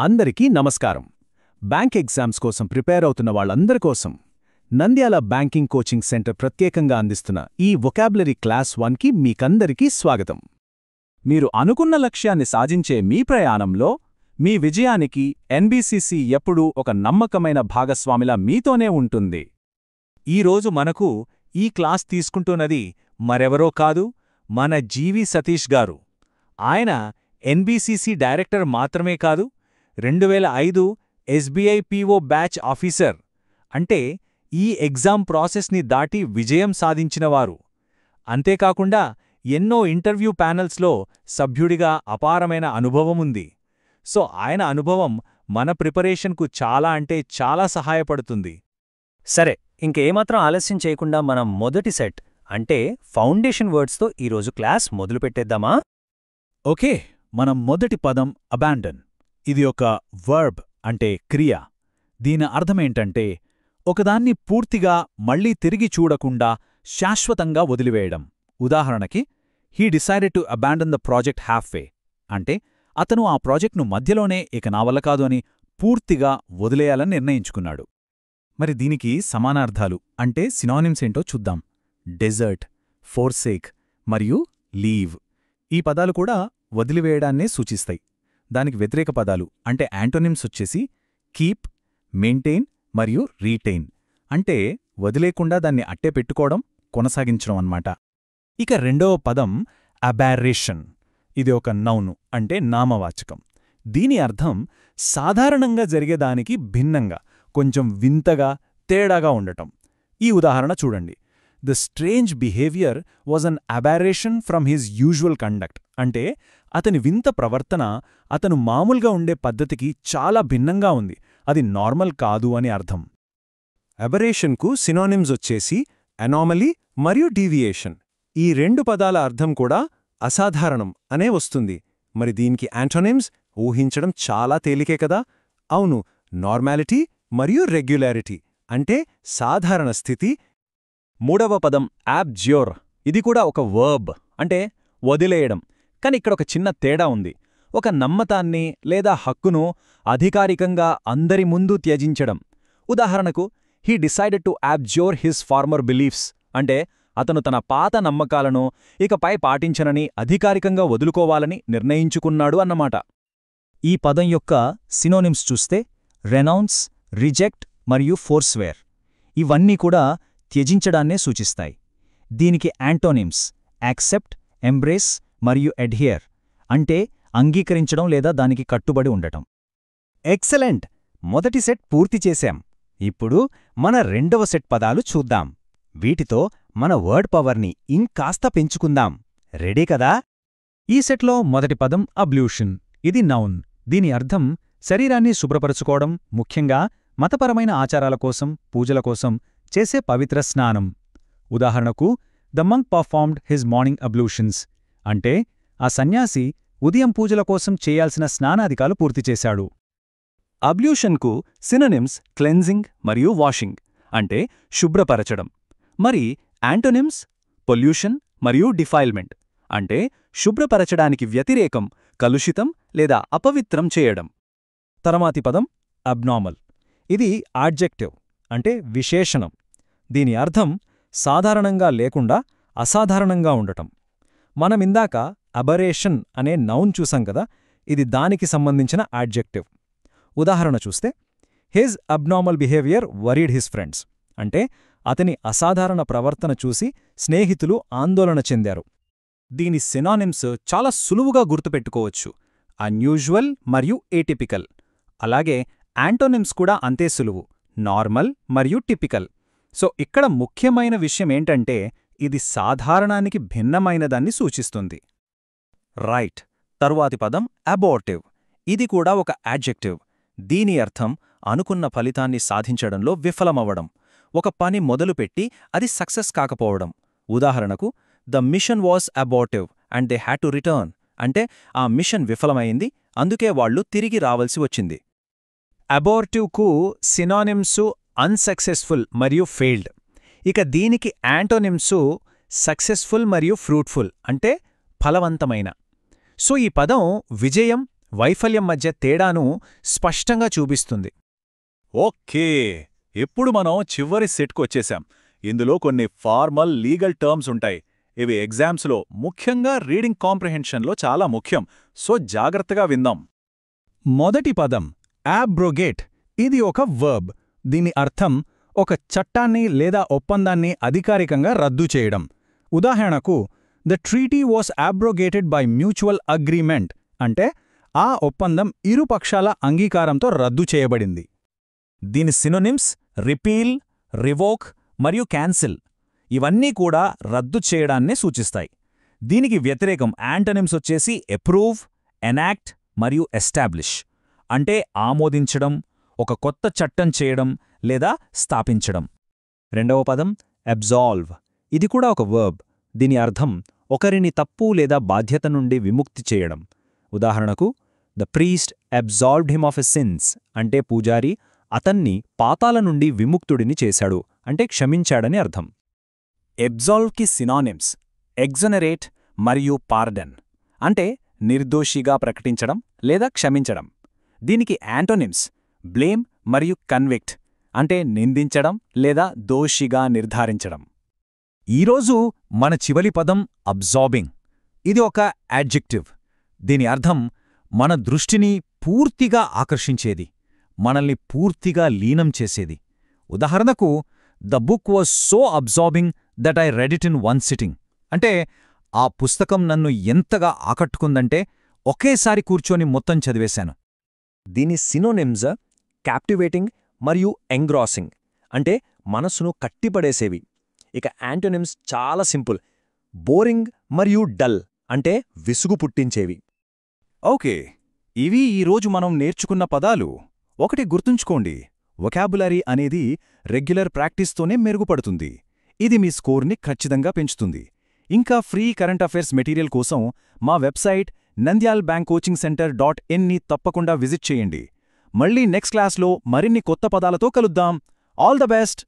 అందరికీ నమస్కారం. Bank exams కోసం ప్రిపేర్ అవుతున్న వాళ్ళందరి కోసం నంద్యాల బ్యాంకింగ్ కోచింగ్ సెంటర్ ప్రత్యేకంగా అందిస్తున్న ఈ వొకాబులరీ క్లాస్ 1కి మీకందరికీ స్వాగతం. మీరు అనుకున్న లక్ష్యాన్ని సాధించే మీ ప్రయాణంలో మీ విజయానికి ఎన్బీసీసీ ఎప్పుడూ ఒక నమ్మకమైన భాగస్వామిలా మీతోనే ఉంటుంది. ఈరోజు మనకు ఈ క్లాస్ తీసుకుంటున్నది మరెవరో కాదు, మన జీవి సతీష్ గారు. ఆయన ఎన్బీసీసీ డైరెక్టర్ మాత్రమే కాదు, 2005 ఎస్బీఐ పీఓ బ్యాచ్ ఆఫీసర్, అంటే ఈ ఎగ్జామ్ ప్రాసెస్ని దాటి విజయం సాధించినవారు. అంతేకాకుండా ఎన్నో ఇంటర్వ్యూ ప్యానెల్స్లో సభ్యుడిగా అపారమైన అనుభవముంది. సో ఆయన అనుభవం మన ప్రిపరేషన్కు చాలా అంటే చాలా సహాయపడుతుంది. సరే, ఇంకేమాత్రం ఆలస్యం చేయకుండా మనం మొదటి సెట్ అంటే ఫౌండేషన్ వర్డ్స్తో ఈరోజు క్లాస్ మొదలుపెట్టేద్దామా? ఓకే, మనం మొదటి పదం అబాండన్. ఇది ఒక వర్బ్ అంటే క్రియ. దీని అర్థమేంటంటే ఒకదాన్ని పూర్తిగా మళ్లీ తిరిగి చూడకుండా శాశ్వతంగా వదిలివేయడం. ఉదాహరణకి, he decided to abandon the project halfway అంటే అతను ఆ ప్రాజెక్ట్ను మధ్యలోనే ఇక నా వల్ల కాదు అని పూర్తిగా వదిలేయాలని నిర్ణయించుకున్నాడు. మరి దీనికి సమానార్థాలు అంటే సినానిమ్స్ ఏంటో చూద్దాం. డెజర్ట్, ఫోర్సేక్ మరియు లీవ్. ఈ పదాలు కూడా వదిలివేయడాన్నే సూచిస్తాయి. దానికి వ్యతిరేక పదాలు అంటే యాంటోనిమ్స్ వచ్చేసి కీప్, మెయింటైన్ మరియు రీటైన్. అంటే వదిలేకుండా దాన్ని అట్టే పెట్టుకోవడం, కొనసాగించడం అన్నమాట. ఇక రెండవ పదం అబార్రేషన్. ఇది ఒక నౌను అంటే నామవాచకం. దీని అర్థం సాధారణంగా జరిగేదానికి భిన్నంగా, కొంచెం వింతగా, తేడాగా ఉండటం. ఈ ఉదాహరణ చూడండి. The strange behaviour was an aberration from his usual conduct అంటే అతని వింత ప్రవర్తన అతను మామూలుగా ఉండే పద్ధతికి చాలా భిన్నంగా ఉంది, అది నార్మల్ కాదు అని అర్థం. అబరేషన్కు సినోనిమ్స్ వచ్చేసి అనామలీ మరియు డీవియేషన్. ఈ రెండు పదాల అర్థం కూడా అసాధారణం అనే వస్తుంది. మరి దీనికి యాంటోనిమ్స్ ఊహించడం చాలా తేలికే కదా. అవును, నార్మాలిటీ మరియు రెగ్యులారిటీ అంటే సాధారణ స్థితి. మూడవ పదం అబ్జ్యూర్. ఇది కూడా ఒక వర్బ్ అంటే వదిలేయడం. కాని ఇక్కడ ఒక చిన్న తేడా ఉంది. ఒక నమ్మతాన్ని లేదా హక్కును అధికారికంగా అందరి ముందు త్యజించడం. ఉదాహరణకు, he decided to abjure his former beliefs అంటే అతను తన పాత నమ్మకాలను ఇకపై పాటించనని అధికారికంగా వదులుకోవాలని నిర్ణయించుకున్నాడు అన్నమాట. ఈ పదం యొక్క సినోనిమ్స్ చూస్తే రెనౌన్స్, రిజెక్ట్ మరియు ఫోర్స్వేర్. ఇవన్నీ కూడా త్యజించడాన్నే సూచిస్తాయి. దీనికి యాంటోనిమ్స్ యాక్సెప్ట్, ఎంబ్రేస్ మరియు అడ్హియర్ అంటే అంగీకరించడం లేదా దానికి కట్టుబడి ఉండటం. ఎక్సలెంట్! మొదటి సెట్ పూర్తి చేశాం. ఇప్పుడు మన రెండవ సెట్ పదాలు చూద్దాం. వీటితో మన వర్డ్ పవర్ని ఇంకాస్త పెంచుకుందాం. రెడీ కదా? ఈ సెట్లో మొదటి పదం అబ్ల్యూషన్. ఇది నౌన్. దీని అర్థం శరీరాన్ని శుభ్రపరచుకోవడం, ముఖ్యంగా మతపరమైన ఆచారాల కోసం, పూజల కోసం చేసే పవిత్ర స్నానం. ఉదాహరణకు, the monk performed his morning ablutions అంటే ఆ సన్యాసి ఉదయం పూజల కోసం చేయాల్సిన స్నానాదికాలు పూర్తిచేశాడు. అబ్ల్యూషన్కు సినోనిమ్స్ క్లెన్జింగ్ మరియు వాషింగ్ అంటే శుభ్రపరచడం. మరి యాంటోనిమ్స్ పొల్యూషన్ మరియు డిఫైల్మెంట్ అంటే శుభ్రపరచడానికి వ్యతిరేకం, కలుషితం లేదా అపవిత్రం చేయడం. తర్వాతి పదం అబ్నార్మల్. ఇది ఆడ్జెక్టివ్ అంటే విశేషణం. దీని అర్థం సాధారణంగా లేకుండా అసాధారణంగా ఉండటం. మనమిందాక అబరేషన్ అనే నౌన్ చూసాం కదా, ఇది దానికి సంబంధించిన ఆడ్జెక్టివ్. ఉదాహరణ చూస్తే, his abnormal behaviour worried his friends అంటే అతని అసాధారణ ప్రవర్తన చూసి స్నేహితులు ఆందోళన చెందారు. దీని సినానిమ్స్ చాలా సులువుగా గుర్తుపెట్టుకోవచ్చు. అన్యూజువల్ మరియు ఏటిపికల్. అలాగే యాంటోనిమ్స్ కూడా అంతే సులువు, నార్మల్ మరియు టిపికల్. సో ఇక్కడ ముఖ్యమైన విషయమేంటంటే ఇది సాధారణానికి భిన్నమైనదాన్ని సూచిస్తుంది. రైట్. తరువాతి పదం అబోర్టివ్. ఇది కూడా ఒక యాడ్జెక్టివ్. దీని అర్థం అనుకున్న ఫలితాన్ని సాధించడంలో విఫలమవ్వడం. ఒక పని మొదలుపెట్టి అది సక్సెస్ కాకపోవడం. ఉదాహరణకు, the mission was abortive and they had to return అంటే ఆ మిషన్ విఫలమైంది, అందుకే వాళ్లు తిరిగి రావలసి వచ్చింది. అబోర్టివ్కు సినానిమ్సు అన్సక్సెస్ఫుల్ మరియు ఫెయిల్డ్. ఇక దీనికి యాంటోనిమ్సు సక్సెస్ఫుల్ మరియు ఫ్రూట్ఫుల్ అంటే ఫలవంతమైన. సో ఈ పదం విజయం, వైఫల్యం మధ్య తేడాను స్పష్టంగా చూపిస్తుంది. ఓకే, ఇప్పుడు మనం చివరి సెట్కొచ్చేశాం. ఇందులో కొన్ని ఫార్మల్ లీగల్ టర్మ్స్ ఉంటాయి. ఇవి ఎగ్జామ్స్లో, ముఖ్యంగా రీడింగ్ కాంప్రిహెన్షన్లో చాలా ముఖ్యం. సో జాగ్రత్తగా విందాం. మొదటి పదం యాబ్రోగేట్. ఇది ఒక వర్బ్. దీని అర్థం ఒక చట్టాన్ని లేదా ఒప్పందాన్ని అధికారికంగా రద్దు చేయడం. ఉదాహరణకు, the treaty was abrogated by mutual agreement అంటే ఆ ఒప్పందం ఇరు పక్షాల అంగీకారంతో రద్దు చేయబడింది. దీని సినోనిమ్స్ రిపీల్, రివోక్ మరియు క్యాన్సిల్. ఇవన్నీ కూడా రద్దు చేయడాన్నే సూచిస్తాయి. దీనికి వ్యతిరేకం యాంటనిమ్స్ వచ్చేసి అప్రూవ్, ఎనాక్ట్ మరియు ఎస్టాబ్లిష్ అంటే ఆమోదించడం, ఒక కొత్త చట్టం చేయడం లేదా స్థాపించడం. రెండవ పదం అబ్జాల్వ్. ఇది కూడా ఒక వర్బ్. దీని అర్థం ఒకరిని తప్పు లేదా బాధ్యత నుండి విముక్తి చేయడం. ఉదాహరణకు, the priest absolved him of a sins అంటే పూజారి అతన్ని పాతాల నుండి విముక్తుడిని చేశాడు అంటే క్షమించాడని అర్థం. అబ్జాల్వ్కి సినానిమ్స్ ఎగ్జనరేట్ మరియు పార్డన్ అంటే నిర్దోషిగా ప్రకటించడం లేదా క్షమించడం. దీనికి యాంటోనిమ్స్ బ్లేమ్ మరియు కన్విక్ట్ అంటే నిందించడం లేదా దోషిగా నిర్ధారించడం. ఈరోజు మన చివరి పదం అబ్జార్బింగ్. ఇది ఒక యాడ్జెక్టివ్. దీని అర్థం మన దృష్టిని పూర్తిగా ఆకర్షించేది, మనల్ని పూర్తిగా లీనం చేసేది. ఉదాహరణకు, the book was so absorbing that I read it in one sitting అంటే ఆ పుస్తకం నన్ను ఎంతగా ఆకట్టుకుందంటే ఒకేసారి కూర్చొని మొత్తం చదివేశాను. దీని సినోనిమ్స్ క్యాప్టివేటింగ్ మరియు ఎంగ్రాసింగ్ అంటే మనసును కట్టిపడేసేవి. ఇక యాంటోనిమ్స్ చాలా సింపుల్. బోరింగ్ మరియు డల్ అంటే విసుగు పుట్టించేవి. ఓకే, ఇవి ఈరోజు మనం నేర్చుకున్న పదాలు. ఒకటి గుర్తుంచుకోండి, వొకాబులరీ అనేది రెగ్యులర్ ప్రాక్టీస్తోనే మెరుగుపడుతుంది. ఇది మీ స్కోర్ని ఖచ్చితంగా పెంచుతుంది. ఇంకా ఫ్రీ కరెంట్ అఫైర్స్ మెటీరియల్ కోసం మా వెబ్సైట్ nandyalbankcoachingcenter.in ని తప్పకుండా విజిట్ చేయండి. మళ్ళీ నెక్స్ట్ క్లాస్లో మరిన్ని కొత్త పదాలతో కలుద్దాం. All the best.